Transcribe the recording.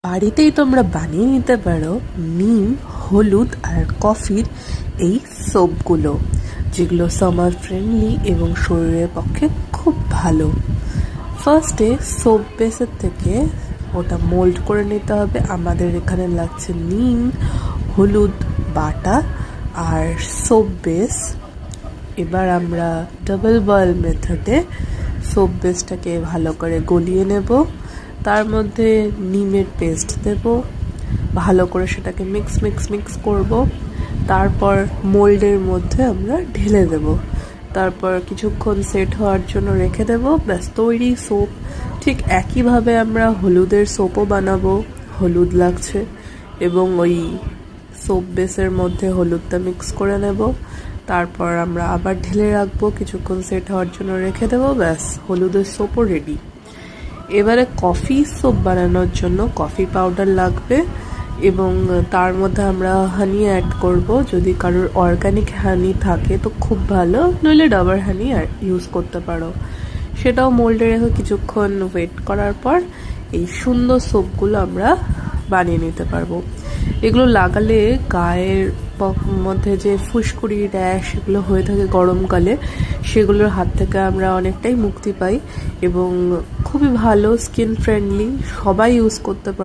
বাড়িতেই তোমরা বানিয়ে নিতে পারো নিম, হলুদ আর কফির এই সোপগুলো, যেগুলো সামার ফ্রেন্ডলি এবং শরীরের পক্ষে খুব ভালো। ফার্স্টে সোপ বেসের থেকে ওটা মোল্ড করে নিতে হবে। আমাদের এখানে লাগছে নিম, হলুদ বাটা আর সোপ বেস। এবার আমরা ডাবল বয়েল মেথডে সোপ বেসটাকে ভালো করে গলিয়ে নেব। তার মধ্যে নিমের পেস্ট দেব, ভালো করে সেটাকে মিক্স করব। তারপর মোল্ডের মধ্যে আমরা ঢেলে দেব। তারপর কিছুক্ষণ সেট হওয়ার জন্য রেখে দেব। ব্যাস তৈরি সোপ। ঠিক একইভাবে আমরা হলুদের সোপও বানাবো। হলুদ লাগছে এবং ওই সোপ বেসের মধ্যে হলুদটা মিক্স করে নেব। তারপর আমরা আবার ঢেলে রাখবো, কিছুক্ষণ সেট হওয়ার জন্য রেখে দেবো। ব্যাস হলুদের সোপও রেডি। এবারে কফি সোপ বানানোর জন্য কফি পাউডার লাগবে এবং তার মধ্যে আমরা হানি অ্যাড করব। যদি কারোর অর্গানিক হানি থাকে তো খুব ভালো, নইলে ডাবার হানি ইউজ করতে পারো। সেটাও মোল্ডে রেখে কিছুক্ষণ ওয়েট করার পর এই সুন্দর সোপগুলো আমরা বানিয়ে নিতে পারবো। এগুলো লাগালে গায়ের মধ্যে যে ফুসকুড়ি র্যাশ এগুলো হয়ে থাকে গরমকালে, সেগুলোর হাত থেকে আমরা অনেকটাই মুক্তি পাই এবং খুবই ভালো, স্কিন ফ্রেন্ডলি, সবাই ইউজ করতে পারে।